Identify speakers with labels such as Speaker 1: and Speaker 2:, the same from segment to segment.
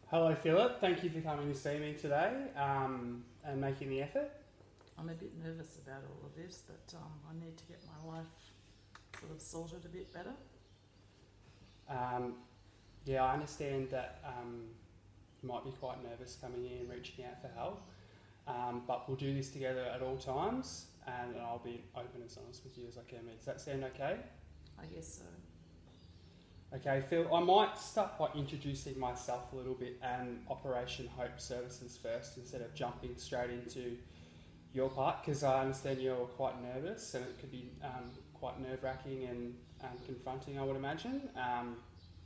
Speaker 1: Hello, Philip. Thank you for coming to see me today and making the effort.
Speaker 2: I'm a bit nervous about all of this, but I need to get my life sort of sorted a bit better.
Speaker 1: Um, yeah, I understand that you might be quite nervous coming in and reaching out for help, but we'll do this together at all times, and I'll be open and honest with you as I can be. Does that sound okay?
Speaker 2: I guess so.
Speaker 1: Okay, Phil, I might start by introducing myself a little bit and Operation Hope Services first instead of jumping straight into your part, because I understand you're quite nervous and it could be quite nerve-wracking and confronting, I would imagine.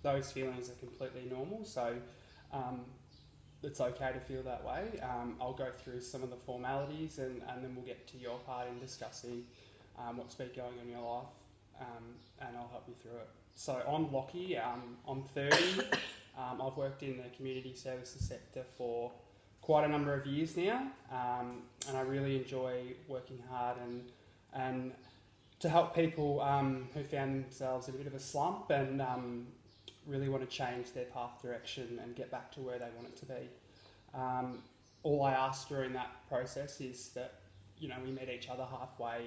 Speaker 1: Those feelings are completely normal, so um, it's okay to feel that way. I'll go through some of the formalities and then we'll get to your part in discussing what's been going on in your life, and I'll help you through it. So I'm Lockie, I'm 30. I've worked in the community services sector for quite a number of years now, and I really enjoy working hard and to help people who found themselves in a bit of a slump and really want to change their path direction and get back to where they want it to be. All I ask during that process is that we meet each other halfway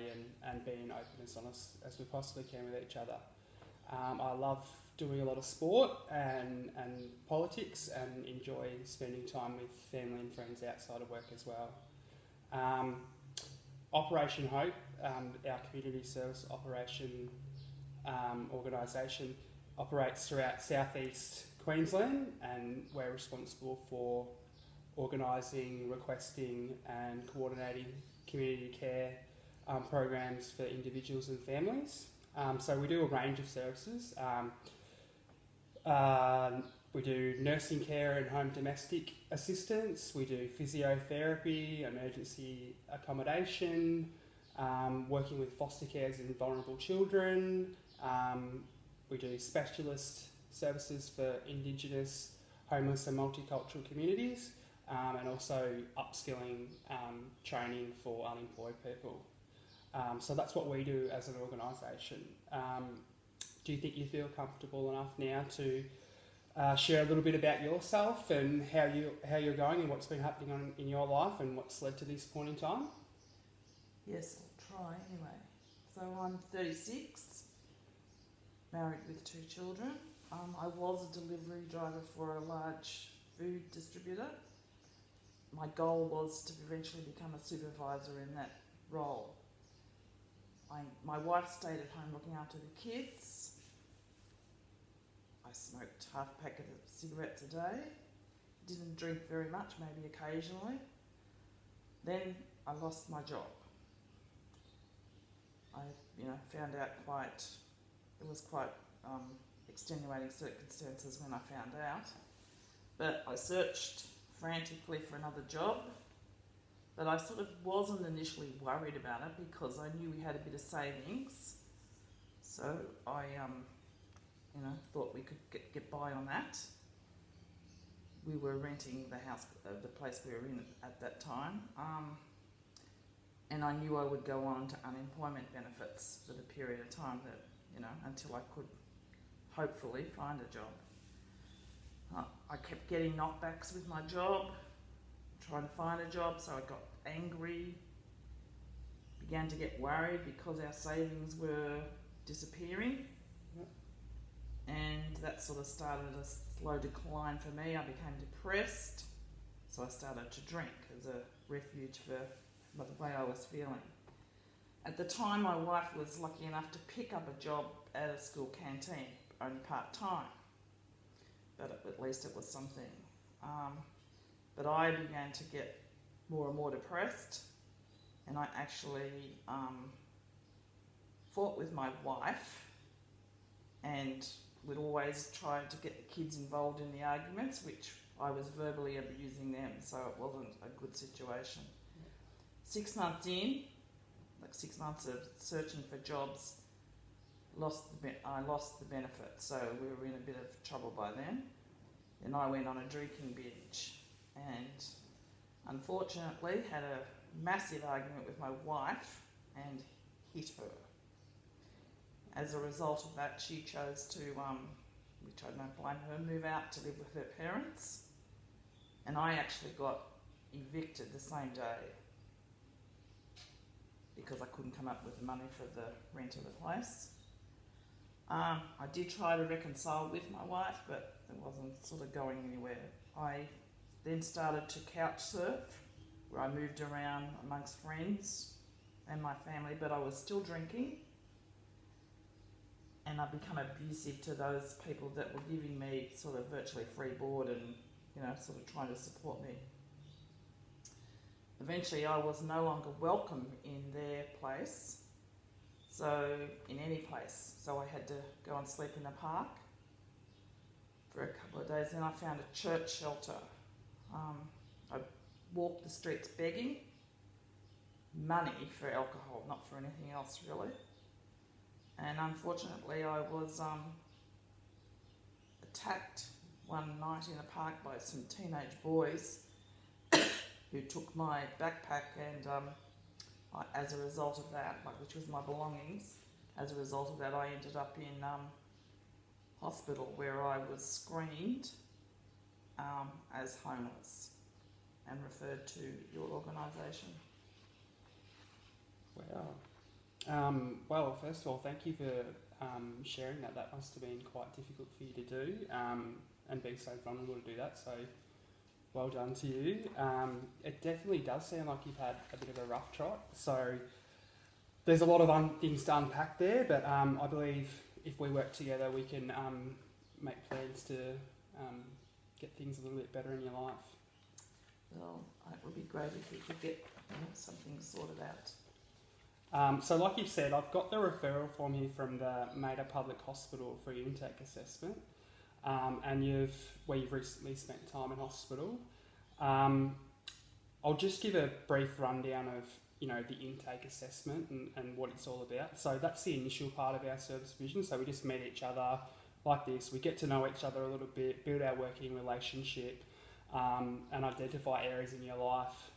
Speaker 1: and being open and honest as we possibly can with each other. I love doing a lot of sport and politics and enjoy spending time with family and friends outside of work as well. Um, Operation Hope, our community service operation organisation, operates throughout southeast Queensland, and we're responsible for organising, requesting and coordinating community care programs for individuals and families. So we do a range of services. We do nursing care and home domestic assistance. We do physiotherapy, emergency accommodation, working with foster cares and vulnerable children. We do specialist services for Indigenous, homeless and multicultural communities, and also upskilling training for unemployed people. So that's what we do as an organisation. Do you think you feel comfortable enough now to share a little bit about yourself and how you're going and what's been happening in your life and what's led to this point in time?
Speaker 2: Yes, I'll try anyway. So I'm 36, married with 2 children. I was a delivery driver for a large food distributor. My goal was to eventually become a supervisor in that role. My wife stayed at home looking after the kids. I smoked half a packet of cigarettes a day. Didn't drink very much, maybe occasionally. Then I lost my job. I, found out it was quite extenuating circumstances when I found out. But I searched frantically for another job. But I sort of wasn't initially worried about it because I knew we had a bit of savings. So I, thought we could get by on that. We were renting the house, the place we were in at that time. And I knew I would go on to unemployment benefits for the period of time that, until I could hopefully find a job. I kept getting knockbacks with my job, trying to find a job, so I got angry, began to get worried because our savings were disappearing, and that sort of started a slow decline for me. I became depressed, so I started to drink as a refuge for the way I was feeling. At the time, my wife was lucky enough to pick up a job at a school canteen, only part-time, but at least it was something. But I began to get more and more depressed, and I actually fought with my wife, and would always try to get the kids involved in the arguments, which I was verbally abusing them, so it wasn't a good situation. 6 months in, 6 months of searching for jobs, I lost the benefit, so we were in a bit of trouble by then. And I went on a drinking binge, and unfortunately had a massive argument with my wife and hit her. As a result of that, she chose to, which I don't blame her, move out to live with her parents. and I actually got evicted the same day because I couldn't come up with the money for the rent of the place. I did try to reconcile with my wife, but it wasn't sort of going anywhere. I then started to couch surf, where I moved around amongst friends and my family, but I was still drinking, and I become abusive to those people that were giving me sort of virtually free board and, you know, sort of trying to support me. Eventually I was no longer welcome in their place, so in any place, so I had to go and sleep in the park for a couple of days. Then I found a church shelter. I walked the streets begging money for alcohol, not for anything else really. And unfortunately I was attacked one night in a park by some teenage boys who took my backpack, and as a result of that, which was my belongings, as a result of that I ended up in hospital, where I was screened as homeless and referred to your organisation.
Speaker 1: Wow. Well, first of all, thank you for sharing that. That must have been quite difficult for you to do, and being so vulnerable to do that. So, well done to you. It definitely does sound like you've had a bit of a rough trot. So, there's a lot of things to unpack there, but I believe if we work together, we can make plans to get things a little bit better in your life.
Speaker 2: Well, it would be great if we could get something sorted out.
Speaker 1: So like you've said, I've got the referral form here from the Maida Public Hospital for your intake assessment, and you've recently spent time in hospital. I'll just give a brief rundown of the intake assessment and what it's all about. So that's the initial part of our service provision. So we just meet each other like this. We get to know each other a little bit, build our working relationship, and identify areas in your life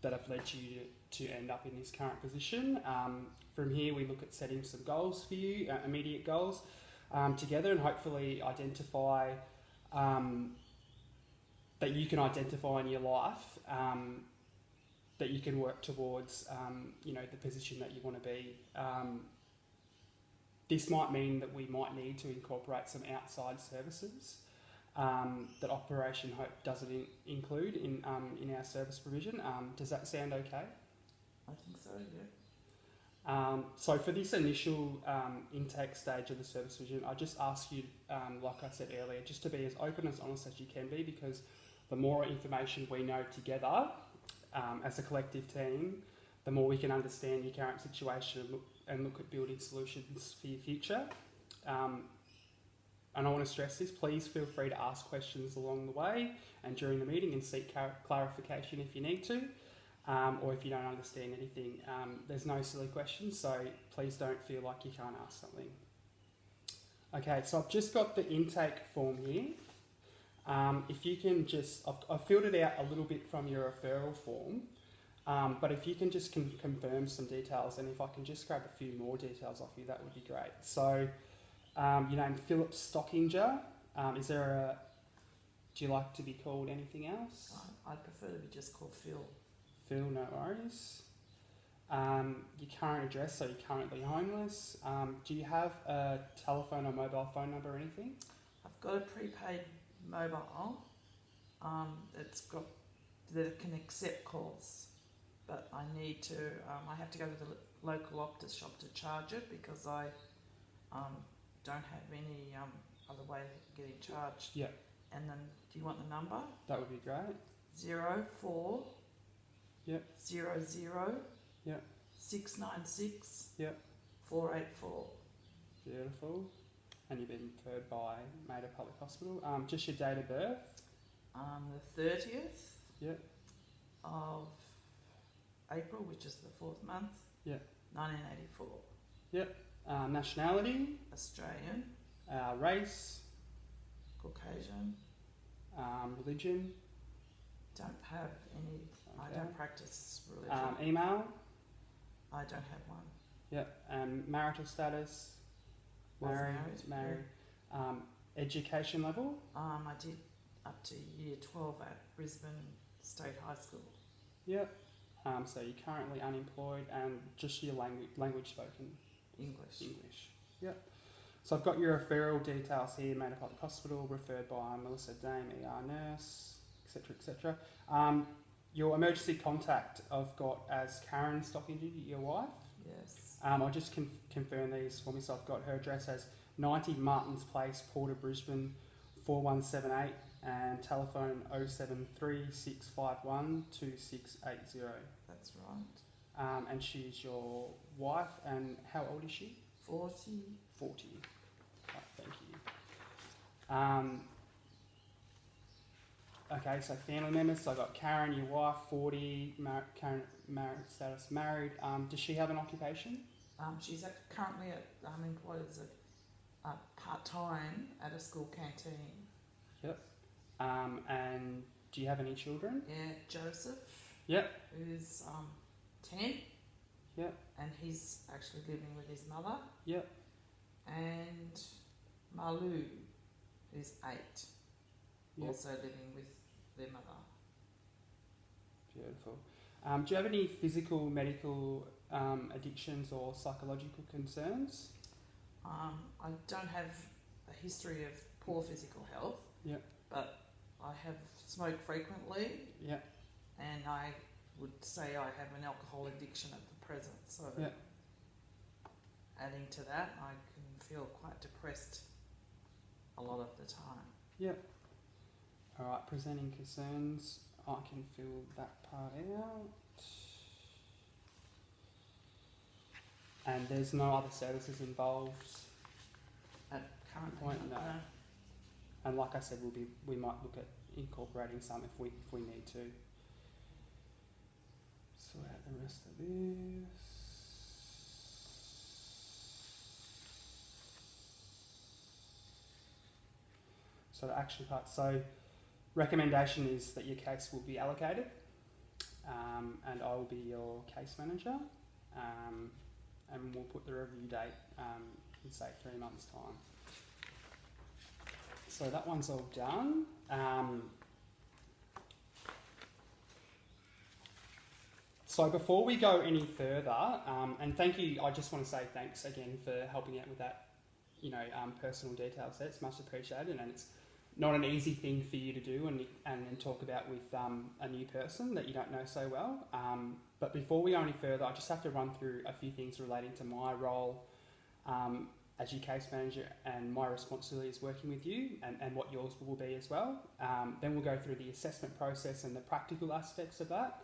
Speaker 1: that have led you to end up in this current position. From here, we look at setting some goals for you, immediate goals, together, and hopefully identify that you can identify in your life that you can work towards, the position that you want to be. This might mean that we might need to incorporate some outside services that Operation Hope doesn't include in our service provision. Does that sound okay?
Speaker 2: I think so, yeah.
Speaker 1: So for this initial intake stage of the service provision, I just ask you, like I said earlier, just to be as open as honest as you can be, because the more information we know together as a collective team, the more we can understand your current situation and look at building solutions for your future. And I want to stress this, please feel free to ask questions along the way and during the meeting and seek clarification if you need to, or if you don't understand anything. There's no silly questions, so please don't feel like you can't ask something. Okay, so I've just got the intake form here. If you can just, I've filled it out a little bit from your referral form, but if you can just confirm some details, and if I can just grab a few more details off you, that would be great. So, your name Philip Stockinger. Do you like to be called anything else?
Speaker 2: I'd prefer to be just called Phil.
Speaker 1: Phil, no worries. Your current address, so you're currently homeless. Do you have a telephone or mobile phone number or anything?
Speaker 2: I've got a prepaid mobile that it can accept calls, but I need to, I have to go to the local Optus shop to charge it because I don't have any other way of getting charged.
Speaker 1: Yeah.
Speaker 2: And then, do you want the number?
Speaker 1: That would be great.
Speaker 2: 04
Speaker 1: Yep.
Speaker 2: 00
Speaker 1: Yep.
Speaker 2: 696
Speaker 1: Yep.
Speaker 2: 484.
Speaker 1: Beautiful. And you've been referred by Maida Public Hospital. Just your date of birth?
Speaker 2: The 30th
Speaker 1: Yep.
Speaker 2: of April, which is the 4th month.
Speaker 1: Yep.
Speaker 2: 1984.
Speaker 1: Yep. Nationality?
Speaker 2: Australian.
Speaker 1: Race?
Speaker 2: Caucasian.
Speaker 1: Religion?
Speaker 2: Don't have any.
Speaker 1: Okay.
Speaker 2: I don't practice religion.
Speaker 1: Email?
Speaker 2: I don't have one.
Speaker 1: Yep. Marital status?
Speaker 2: Was
Speaker 1: Married.
Speaker 2: married.
Speaker 1: Education level?
Speaker 2: I did up to year 12 at Brisbane State High School.
Speaker 1: Yep. So you're currently unemployed and just your language spoken?
Speaker 2: English.
Speaker 1: Yep. So I've got your referral details here, made up at the hospital, referred by Melissa Dame, ER nurse, etc., etc. Your emergency contact I've got as Karen Stockingy, your wife.
Speaker 2: Yes.
Speaker 1: I'll just confirm these for me. So I've got her address as 90 Martins Place, Porter, Brisbane, 4178, and telephone 073 651 2680.
Speaker 2: That's right.
Speaker 1: And she's your wife, and how old is she?
Speaker 2: 40.
Speaker 1: 40. Right, thank you. Okay, so family members. So I've got Karen, your wife, 40, Karen, married status, married. Does she have an occupation?
Speaker 2: She's currently employed as a part-time at a school canteen.
Speaker 1: Yep. And do you have any children?
Speaker 2: Yeah, Joseph.
Speaker 1: Yep.
Speaker 2: Who's 10.
Speaker 1: Yep.
Speaker 2: And he's actually living with his mother.
Speaker 1: Yep.
Speaker 2: And Malu, who's 8,
Speaker 1: Yep.
Speaker 2: also living with their mother.
Speaker 1: Beautiful. Do you have any physical, medical addictions or psychological concerns?
Speaker 2: I don't have a history of poor physical health.
Speaker 1: Yep.
Speaker 2: But I have smoked frequently.
Speaker 1: Yep.
Speaker 2: And I would say I have an alcohol addiction at the present. So
Speaker 1: Yep.
Speaker 2: adding to that, I can feel quite depressed a lot of the time.
Speaker 1: Yep. All right, presenting concerns. I can fill that part out. And there's no other services involved.
Speaker 2: At current
Speaker 1: Point, no. And like I said, we might look at incorporating some if we need to. Sort out the rest of this. So the action part. So recommendation is that your case will be allocated, and I will be your case manager, and we'll put the review date in say 3 months' time. So that one's all done. So before we go any further, and thank you, I just want to say thanks again for helping out with that, personal details there. It's much appreciated, and it's not an easy thing for you to do and talk about with a new person that you don't know so well. But before we go any further, I just have to run through a few things relating to my role as your case manager and my responsibilities working with you, and what yours will be as well. Then we'll go through the assessment process and the practical aspects of that.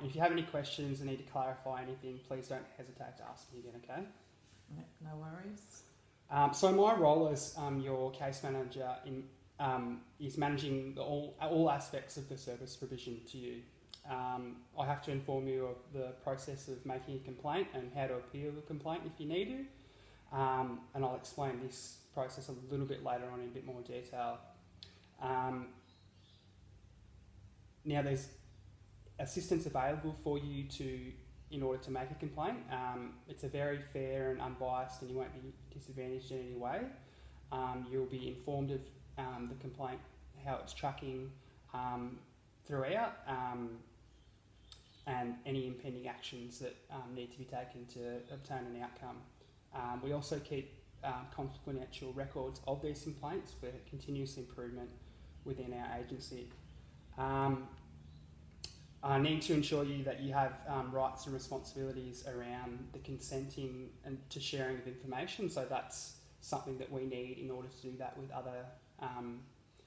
Speaker 1: If you have any questions and need to clarify anything, please don't hesitate to ask me again, okay?
Speaker 2: No worries.
Speaker 1: So my role as your case manager is managing all aspects of the service provision to you. I have to inform you of the process of making a complaint and how to appeal the complaint if you need to. And I'll explain this process a little bit later on in a bit more detail. Now there's assistance available for you in order to make a complaint. It's a very fair and unbiased, and you won't be disadvantaged in any way. You'll be informed of the complaint, how it's tracking throughout, and any impending actions that need to be taken to obtain an outcome. We also keep confidential records of these complaints for continuous improvement within our agency. I need to ensure you that you have rights and responsibilities around the consenting and to sharing of information. So that's something that we need in order to do that with other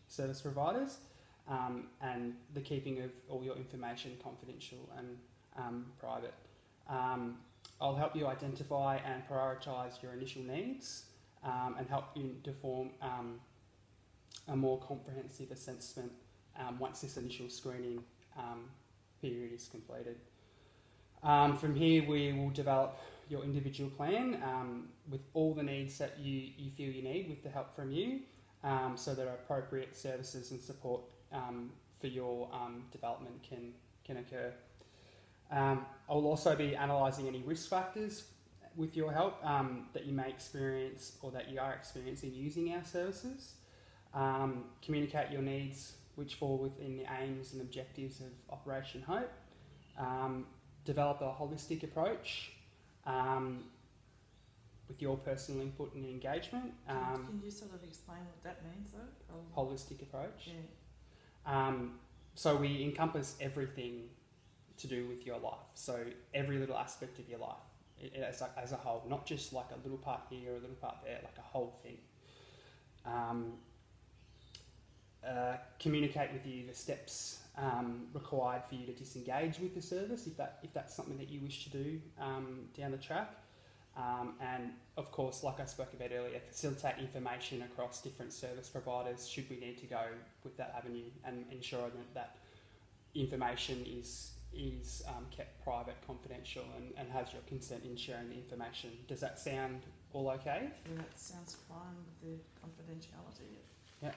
Speaker 1: service providers, and the keeping of all your information confidential and private. I'll help you identify and prioritise your initial needs, and help you to form a more comprehensive assessment once this initial screening period is completed. From here, we will develop your individual plan with all the needs that you feel you need with the help from you, so that appropriate services and support for your development can occur. I'll also be analysing any risk factors with your help that you may experience or that you are experiencing using our services. Communicate your needs, which fall within the aims and objectives of Operation Hope. Develop a holistic approach with your personal input and engagement.
Speaker 2: Can you sort of explain what that means, though?
Speaker 1: Holistic approach.
Speaker 2: Yeah.
Speaker 1: So we encompass everything to do with your life. So every little aspect of your life as a whole, not just like a little part here or a little part there, like a whole thing. Communicate with you the steps required for you to disengage with the service if that's something that you wish to do down the track. And of course, like I spoke about earlier, facilitate information across different service providers should we need to go with that avenue, and ensure that information is kept private, confidential, and has your consent in sharing the information. Does that sound all okay?
Speaker 2: Yeah, that sounds fine with the confidentiality.
Speaker 1: Yeah.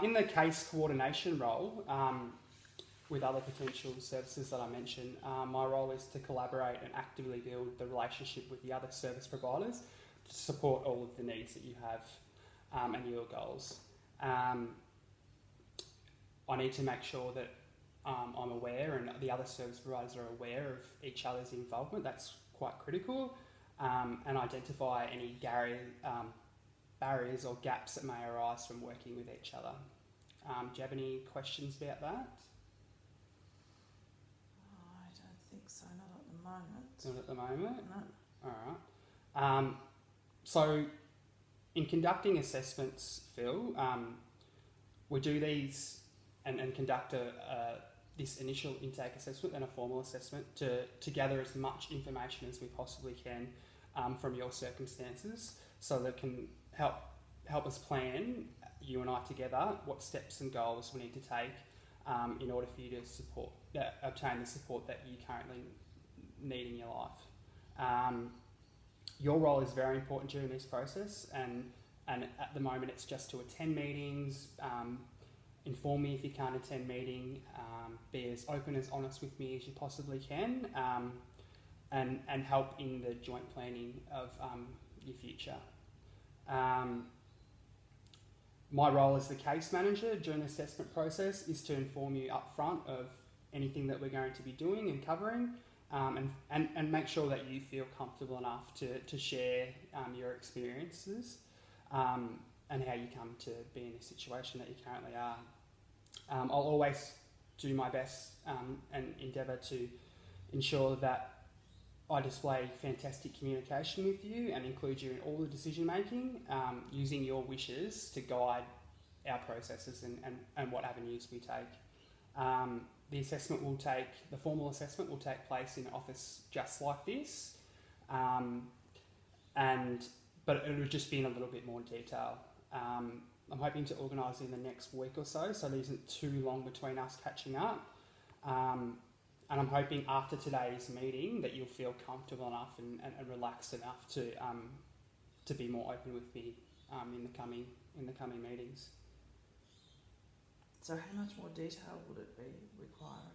Speaker 1: In the case coordination role, with other potential services that I mentioned, my role is to collaborate and actively build the relationship with the other service providers to support all of the needs that you have and your goals. I need to make sure that I'm aware and the other service providers are aware of each other's involvement. That's quite critical. And identify any barriers or gaps that may arise from working with each other. Do you have any questions about that?
Speaker 2: I don't think so, not at the moment.
Speaker 1: Not at the moment?
Speaker 2: No.
Speaker 1: All right. So in conducting assessments, Phil, we do these and conduct this initial intake assessment and a formal assessment to gather as much information as we possibly can from your circumstances, so that can help us plan, you and I together, what steps and goals we need to take in order for you to obtain the support that you currently need in your life. Your role is very important during this process, and at the moment it's just to attend meetings, inform me if you can't attend meeting, be as open, as honest with me as you possibly can, and help in the joint planning of your future. My role as the case manager during the assessment process is to inform you up front of anything that we're going to be doing and covering, and make sure that you feel comfortable enough to share your experiences and how you come to be in the situation that you currently are. I'll always do my best and endeavour to ensure that I display fantastic communication with you and include you in all the decision making, using your wishes to guide our processes and what avenues we take. The formal assessment will take place in an office just like this, but it will just be in a little bit more detail. I'm hoping to organise in the next week or so there isn't too long between us catching up. And I'm hoping after today's meeting that you'll feel comfortable enough and relaxed enough to be more open with me in the coming meetings.
Speaker 2: So how much more detail would it be required?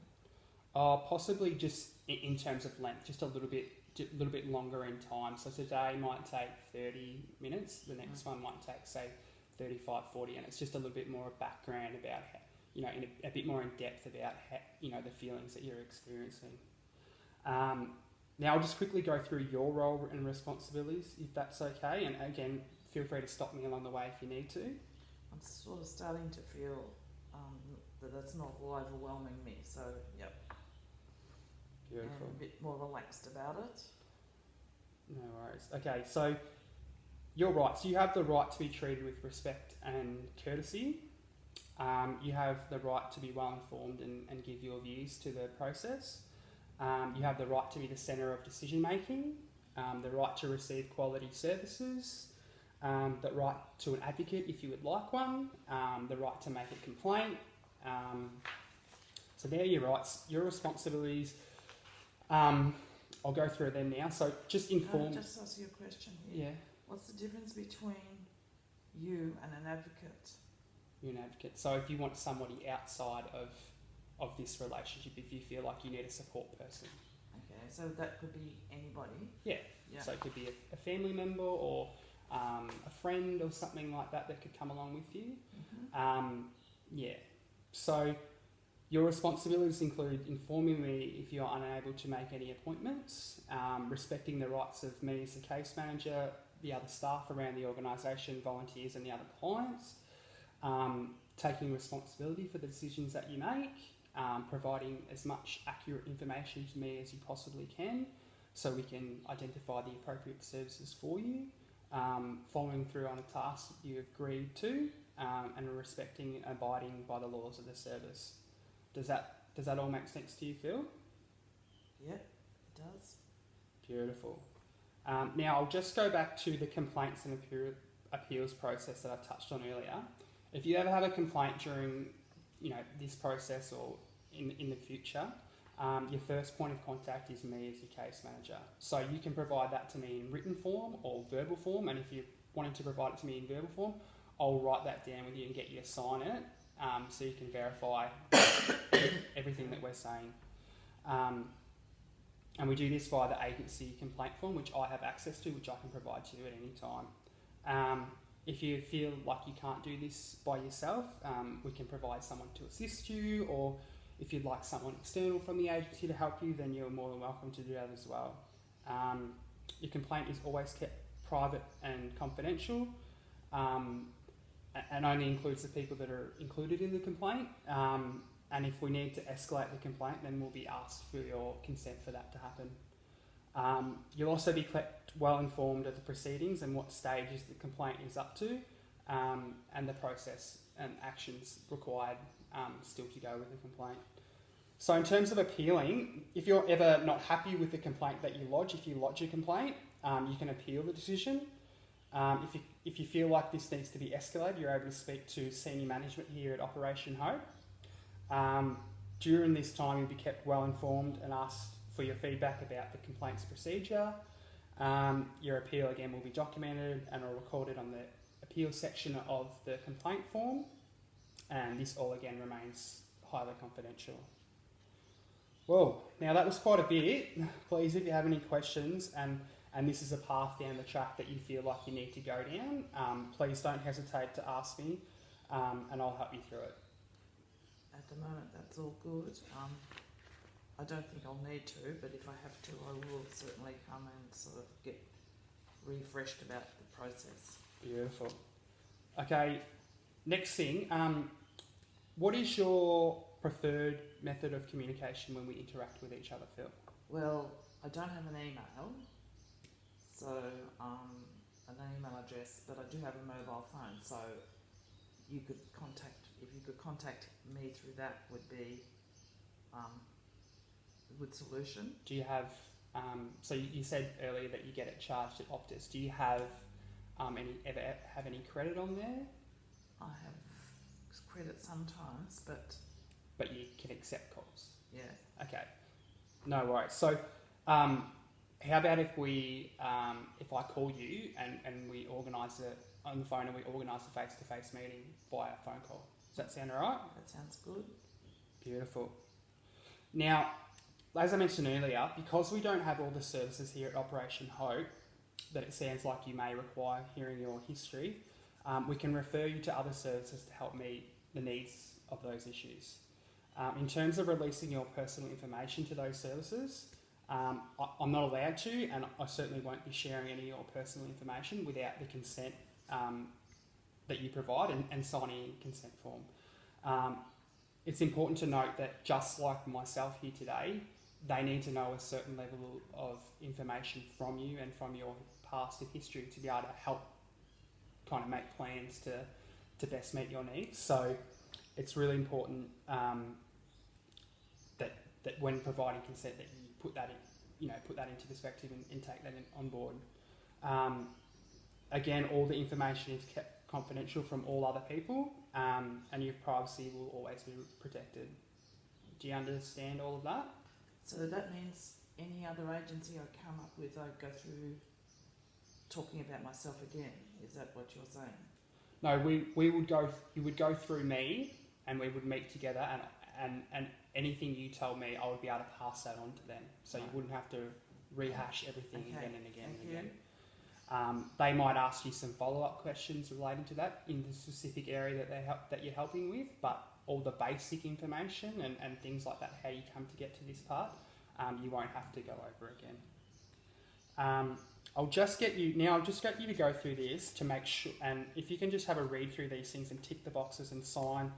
Speaker 1: Possibly just in terms of length, just a little bit longer in time. So today might take 30 minutes, the next one might take, say, 35, 40, and it's just a little bit more of background about how, in a bit more in depth about how, the feelings that you're experiencing. Now I'll just quickly go through your role and responsibilities, if that's okay, and again, feel free to stop me along the way if you need to.
Speaker 2: I'm sort of starting to feel that it's not all overwhelming me, so yep.
Speaker 1: Beautiful.
Speaker 2: I'm a bit more relaxed about it.
Speaker 1: No worries. Okay, so you're right. So you have the right to be treated with respect and courtesy. You have the right to be well informed and give your views to the process. You have the right to be the centre of decision making, the right to receive quality services, the right to an advocate if you would like one, the right to make a complaint. So there are your rights, your responsibilities. I'll go through them now. So just inform.
Speaker 2: Can I just ask you a question here?
Speaker 1: Yeah.
Speaker 2: What's the difference between you and an advocate?
Speaker 1: You're an advocate. So if you want somebody outside of this relationship, if you feel like you need a support person.
Speaker 2: Okay, so that could be anybody?
Speaker 1: Yeah. So it could be a family member or a friend or something like that that could come along with you.
Speaker 2: Mm-hmm.
Speaker 1: Yeah. So your responsibilities include informing me if you're unable to make any appointments, respecting the rights of me as the case manager, the other staff around the organisation, volunteers and the other clients, taking responsibility for the decisions that you make, providing as much accurate information to me as you possibly can so we can identify the appropriate services for you, following through on a task that you agreed to, and respecting and abiding by the laws of the service. Does that all make sense to you, Phil?
Speaker 2: Yep, it does.
Speaker 1: Beautiful. Now I'll just go back to the complaints and appeals process that I touched on earlier. If you ever have a complaint during, this process or in the future, your first point of contact is me as your case manager. So you can provide that to me in written form or verbal form, and if you're wanting to provide it to me in verbal form, I'll write that down with you and get you to sign it, so you can verify everything that we're saying. And we do this via the agency complaint form, which I have access to, which I can provide to you at any time. If you feel like you can't do this by yourself, we can provide someone to assist you, or if you'd like someone external from the agency to help you, then you're more than welcome to do that as well. Your complaint is always kept private and confidential, and only includes the people that are included in the complaint. And if we need to escalate the complaint, then we'll be asked for your consent for that to happen. You'll also be kept well informed of the proceedings and what stages the complaint is up to, and the process and actions required still to go with the complaint. So in terms of appealing, if you're ever not happy with the complaint that you lodge, if you lodge a complaint, you can appeal the decision. If you feel like this needs to be escalated, you're able to speak to senior management here at Operation Hope. During this time, you'll be kept well informed and asked for your feedback about the complaints procedure. Your appeal again will be documented and recorded on the appeal section of the complaint form, and this all again remains highly confidential. Well, now that was quite a bit. Please, if you have any questions and this is a path down the track that you feel like you need to go down, please don't hesitate to ask me, and I'll help you through it.
Speaker 2: At the moment, that's all good. I don't think I'll need to, but if I have to, I will certainly come and sort of get refreshed about the process.
Speaker 1: Beautiful. Okay, next thing, what is your preferred method of communication when we interact with each other, Phil?
Speaker 2: Well, I don't have an email, so an email address, but I do have a mobile phone, so if you could contact me through that would be a good solution.
Speaker 1: Do you have, so you said earlier that you get it charged at Optus. Do you have any credit on there?
Speaker 2: I have credit sometimes,
Speaker 1: But you can accept calls?
Speaker 2: yeah.
Speaker 1: Okay, no worries. So how about if I call you and we organise it on the phone and we organise a face-to-face meeting via phone call? Does that sound all right?
Speaker 2: That sounds good.
Speaker 1: Beautiful. Now, as I mentioned earlier, because we don't have all the services here at Operation Hope that it sounds like you may require hearing your history, we can refer you to other services to help meet the needs of those issues. In terms of releasing your personal information to those services, I'm not allowed to, and I certainly won't be sharing any of your personal information without the consent that you provide and signing a consent form. It's important to note that just like myself here today, they need to know a certain level of information from you and from your past and history to be able to help kind of make plans to best meet your needs. So it's really important that when providing consent that you put that into perspective and take that on board. Again, all the information is kept confidential from all other people, and your privacy will always be protected. Do you understand all of that?
Speaker 2: So that means any other agency I come up with, I go through talking about myself again. Is that what you're saying?
Speaker 1: No, you would go through me, and we would meet together, and anything you told me, I would be able to pass that on to them. So you wouldn't have to rehash everything again and again and again. They might ask you some follow-up questions relating to that in the specific area that you're helping with, but all the basic information and things like that, how you come to get to this part, you won't have to go over again. I'll just get you to go through this to make sure, and if you can just have a read through these things and tick the boxes and sign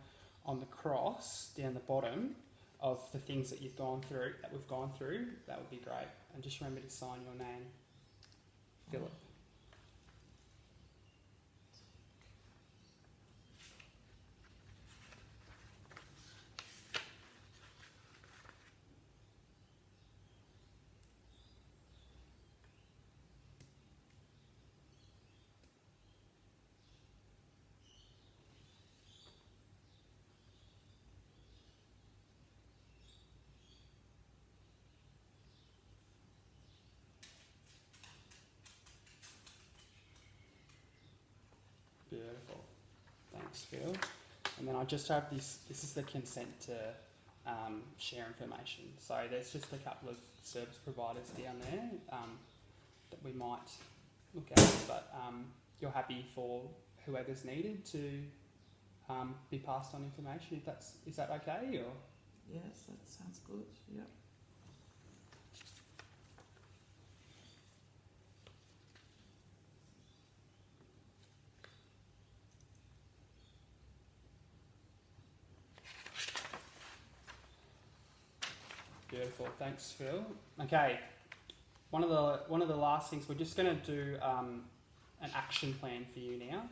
Speaker 1: on the cross down the bottom of the things that we've gone through, that would be great. And just remember to sign your name, Philip. Beautiful. Thanks, Phil. And then I just have this is the consent to share information. So there's just a couple of service providers down there that we might look at, but you're happy for whoever's needed to be passed on information. Is that okay? Or
Speaker 2: Yes, that sounds good. Yep.
Speaker 1: beautiful. Thanks, Phil. Okay. One of the last things, we're just going to do an action plan for you now.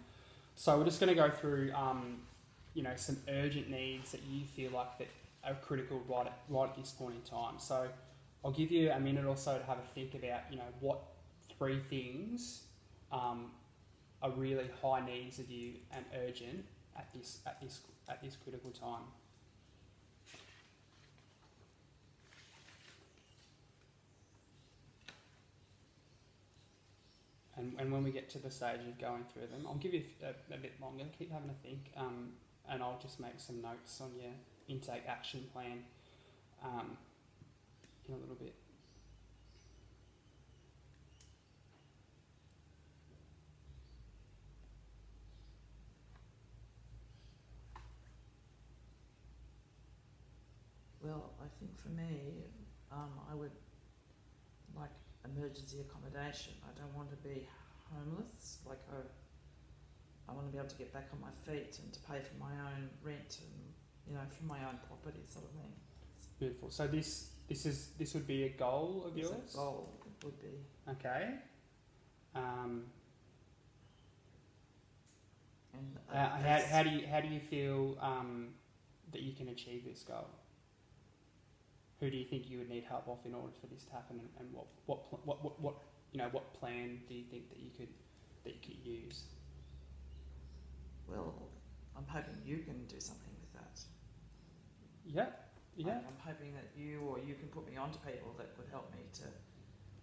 Speaker 1: So we're just going to go through some urgent needs that you feel like that are critical right at this point in time. So I'll give you a minute or so to have a think about what 3 things are really high needs of you and urgent at this critical time. And when we get to the stage of going through them, I'll give you a bit longer. Keep having a think, and I'll just make some notes on your intake action plan in a little bit.
Speaker 2: Well, I think for me, I would like emergency accommodation. I don't want to be homeless. Like I want to be able to get back on my feet and to pay for my own rent and for my own property, sort of thing.
Speaker 1: Beautiful. So this would be a goal of yours?
Speaker 2: It's a goal. It would be.
Speaker 1: Okay.
Speaker 2: And
Speaker 1: how do you feel that you can achieve this goal? Who do you think you would need help off in order for this to happen, and what plan do you think that you could use?
Speaker 2: Well, I'm hoping you can do something with that.
Speaker 1: Yeah.
Speaker 2: I'm hoping that you can put me onto people that would help me to.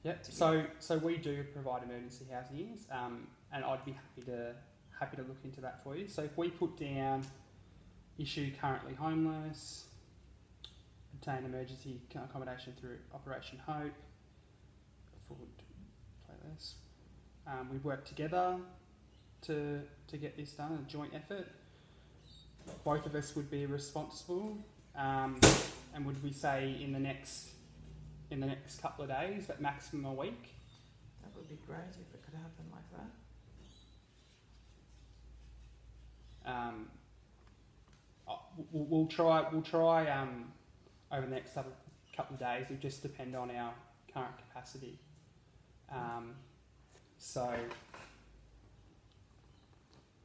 Speaker 1: Yeah. So we do provide emergency housing, and I'd be happy to look into that for you. So if we put down issue currently homeless, obtain emergency accommodation through Operation Hope, forward playlist. We work together to get this done, a joint effort. Both of us would be responsible, and would we say in the next couple of days, but maximum a week?
Speaker 2: That would be great if it could happen like that.
Speaker 1: We'll try over the next couple of days. It'll just depend on our current capacity. So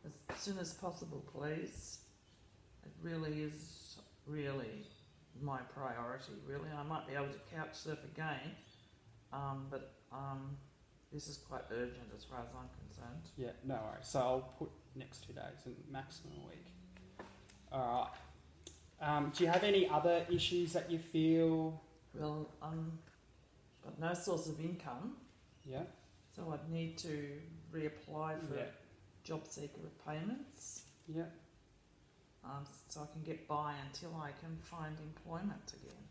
Speaker 2: as soon as possible, please. It really is my priority. Really, I might be able to couch surf again, but this is quite urgent as far as I'm concerned.
Speaker 1: Yeah, no worries. So I'll put next 2 days and maximum a week. All right. Do you have any other issues that you feel?
Speaker 2: Well, got no source of income.
Speaker 1: Yeah.
Speaker 2: So I'd need to reapply for job seeker repayments.
Speaker 1: Yeah.
Speaker 2: So I can get by until I can find employment again.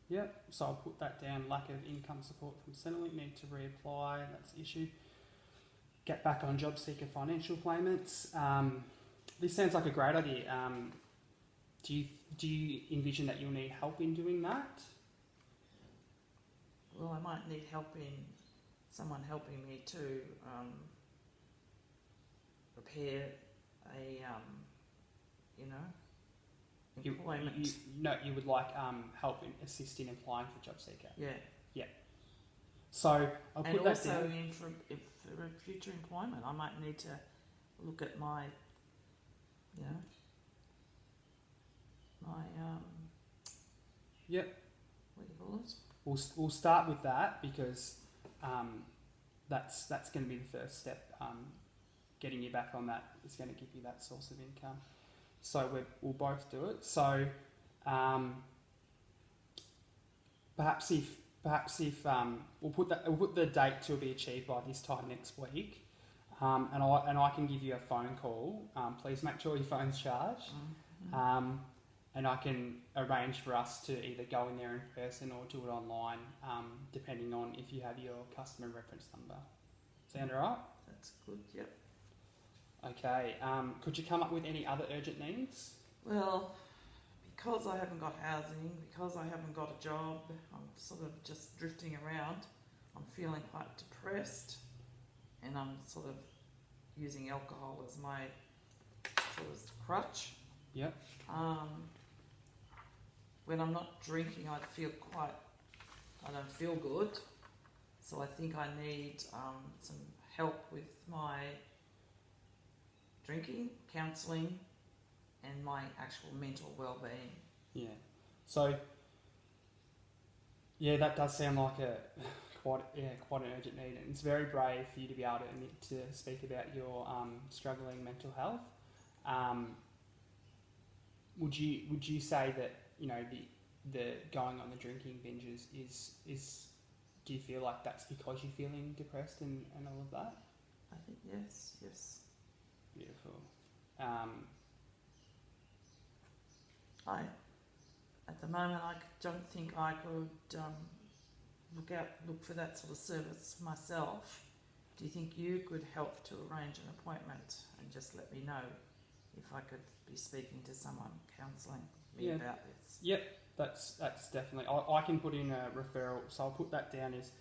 Speaker 1: Yeah. So I'll put that down. Lack of income support from Centrelink. Need to reapply. That's the issue. get back on job seeker financial payments. This sounds like a great idea. Do you envision that you'll need help in doing that?
Speaker 2: Well, I might need someone helping me to prepare a, employment.
Speaker 1: You would like help assist in applying for job seeker.
Speaker 2: Yeah.
Speaker 1: So I'll put that
Speaker 2: also
Speaker 1: down.
Speaker 2: for future employment, I might need to look at my,
Speaker 1: Yep.
Speaker 2: what do you call it?
Speaker 1: We'll start with that because that's going to be the first step. Getting you back on that is going to give you that source of income. So we'll both do it. So perhaps if we'll put the date to be achieved by this time next week, and I can give you a phone call. Please make sure your phone's charged.
Speaker 2: Mm-hmm.
Speaker 1: And I can arrange for us to either go in there in person or do it online, depending on if you have your customer reference number. Sound alright?
Speaker 2: That's good. Yep.
Speaker 1: Okay. Could you come up with any other urgent needs?
Speaker 2: Well, because I haven't got housing, because I haven't got a job, I'm sort of just drifting around. I'm feeling quite depressed, and I'm sort of using alcohol as my sort of crutch.
Speaker 1: Yep.
Speaker 2: When I'm not drinking, I don't feel good. So I think I need some help with my drinking, counselling, and my actual mental well-being.
Speaker 1: Yeah. So, yeah, that does sound like quite an urgent need, and it's very brave for you to be able to speak about your struggling mental health. Would you say that the going on the drinking binges is do you feel like that's because you're feeling depressed and all of that?
Speaker 2: I think yes.
Speaker 1: Beautiful.
Speaker 2: At the moment, I don't think I could look for that sort of service myself. Do you think you could help to arrange an appointment and just let me know if I could be speaking to someone counselling me about this?
Speaker 1: Yep, that's definitely. I can put in a referral, so I'll put that down as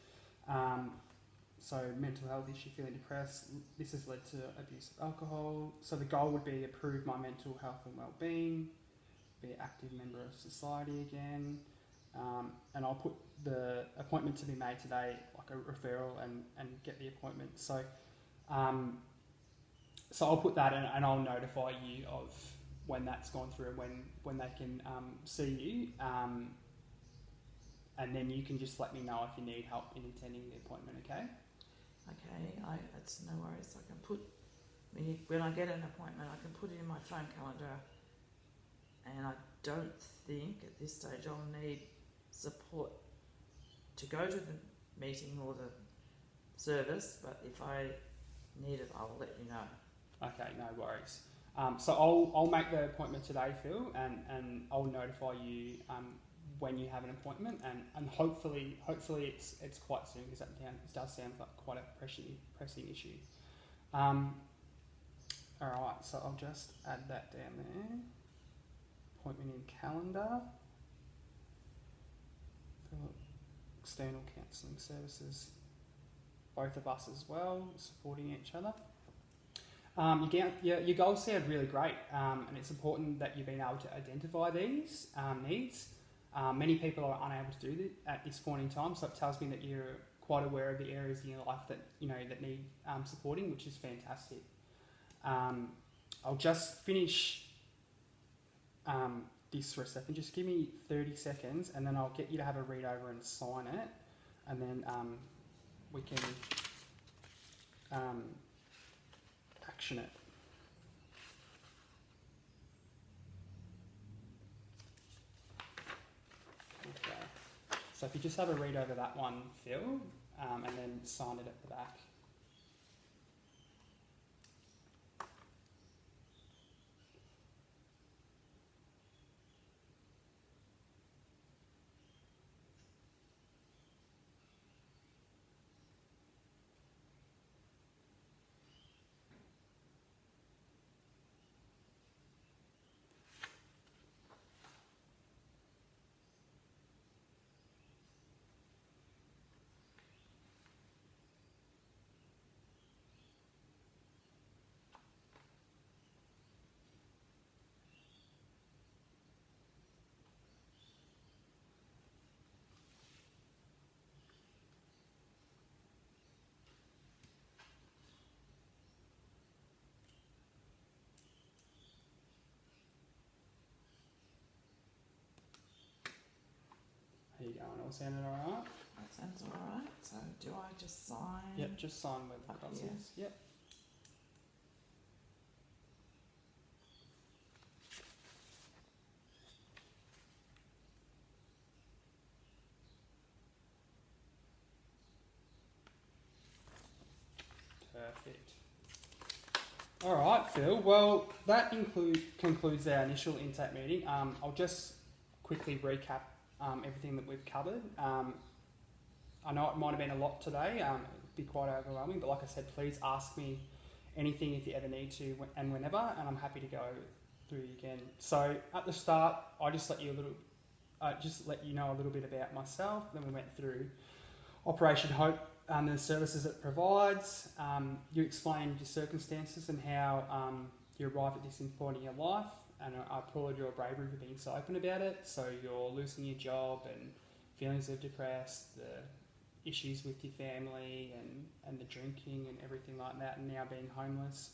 Speaker 1: so mental health issue, feeling depressed. This has led to abuse of alcohol. So the goal would be improve my mental health and well-being, be an active member of society again, and I'll put the appointment to be made today, like a referral, and get the appointment. So so I'll put that in, and I'll notify you of when that's gone through and when they can see you, and then you can just let me know if you need help in attending the appointment. Okay?
Speaker 2: Okay, it's no worries. I can put when I get an appointment, I can put it in my phone calendar, and I don't think at this stage I'll need support to go to the meeting or the service. But if I need it, I'll let you know. Okay,
Speaker 1: no worries. So I'll make the appointment today, Phil, and I'll notify you when you have an appointment, and hopefully it's quite soon, because that does sound like quite a pressing issue. Alright, so I'll just add that down there. Appointment in calendar. External counselling services, both of us as well, supporting each other. Your goals sound really great, and it's important that you've been able to identify these needs. Many people are unable to do that at this point in time, so it tells me that you're quite aware of the areas in your life that that need supporting, which is fantastic. I'll just finish this for a second. Just give me 30 seconds, and then I'll get you to have a read over and sign it, and then we can action it. Okay. So if you just have a read over that one, Phil, and then sign it at the back. all sounding alright?
Speaker 2: That sounds alright. So do I just sign?
Speaker 1: Yep, just sign with the
Speaker 2: Up
Speaker 1: process.
Speaker 2: here.
Speaker 1: Yep. Perfect. All right, Phil. Well, that concludes our initial intake meeting. I'll just quickly recap everything that we've covered. I know it might have been a lot today. It'd be quite overwhelming, but like I said, please ask me anything if you ever need to and whenever, and I'm happy to go through again. So at the start, I just let you know a little bit about myself. Then we went through Operation Hope and the services it provides. You explained your circumstances and how you arrived at this point in your life, and I applaud your bravery for being so open about it. So you're losing your job and feelings of depressed, the issues with your family and the drinking and everything like that, and now being homeless.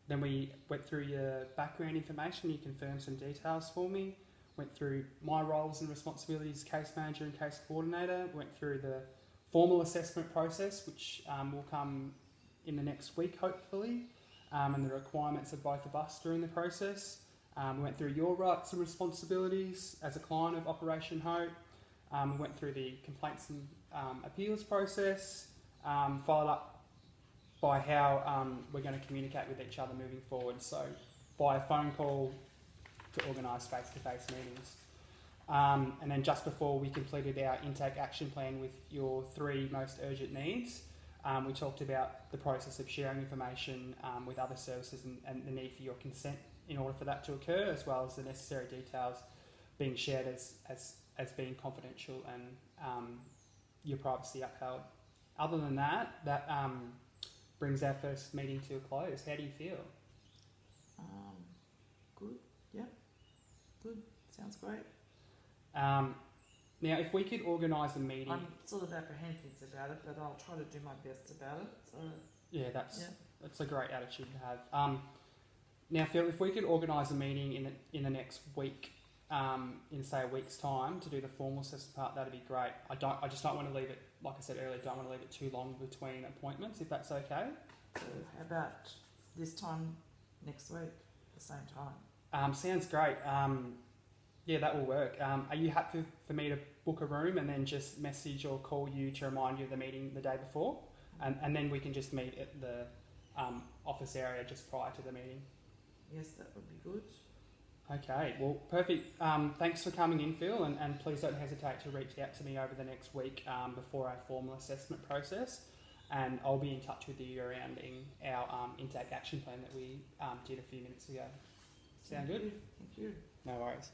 Speaker 1: Then we went through your background information. You confirmed some details for me. Went through my roles and responsibilities, case manager and case coordinator. Went through the formal assessment process, which will come in the next week, hopefully, and the requirements of both of us during the process. We went through your rights and responsibilities as a client of Operation Hope. We went through the complaints and appeals process, followed up by how we're going to communicate with each other moving forward. So via phone call to organise face-to-face meetings. And then just before we completed our intake action plan with your 3 most urgent needs, we talked about the process of sharing information with other services and the need for your consent in order for that to occur, as well as the necessary details being shared as being confidential and your privacy upheld. Other than that, that brings our first meeting to a close. How do you feel?
Speaker 2: Good. Yeah. Good. Sounds great.
Speaker 1: Now, if we could organise a meeting...
Speaker 2: I'm sort of apprehensive about it, but I'll try to do my best about it. So
Speaker 1: Yeah, that's a great attitude to have. Now, Phil, if we could organise a meeting in the next week, in say a week's time, to do the formal assessment part, that'd be great. I just don't want to leave it, like I said earlier, don't want to leave it too long between appointments, if that's okay.
Speaker 2: So how about this time next week, at the same time?
Speaker 1: Sounds great. Yeah, that will work. Are you happy for me to book a room and then just message or call you to remind you of the meeting the day before? And then we can just meet at the office area just prior to the meeting.
Speaker 2: Yes, that would be good.
Speaker 1: Okay, well, perfect. Thanks for coming in, Phil, and please don't hesitate to reach out to me over the next week before our formal assessment process, and I'll be in touch with you around our intake action plan that we did a few minutes ago. Sound good?
Speaker 2: Thank you.
Speaker 1: No worries.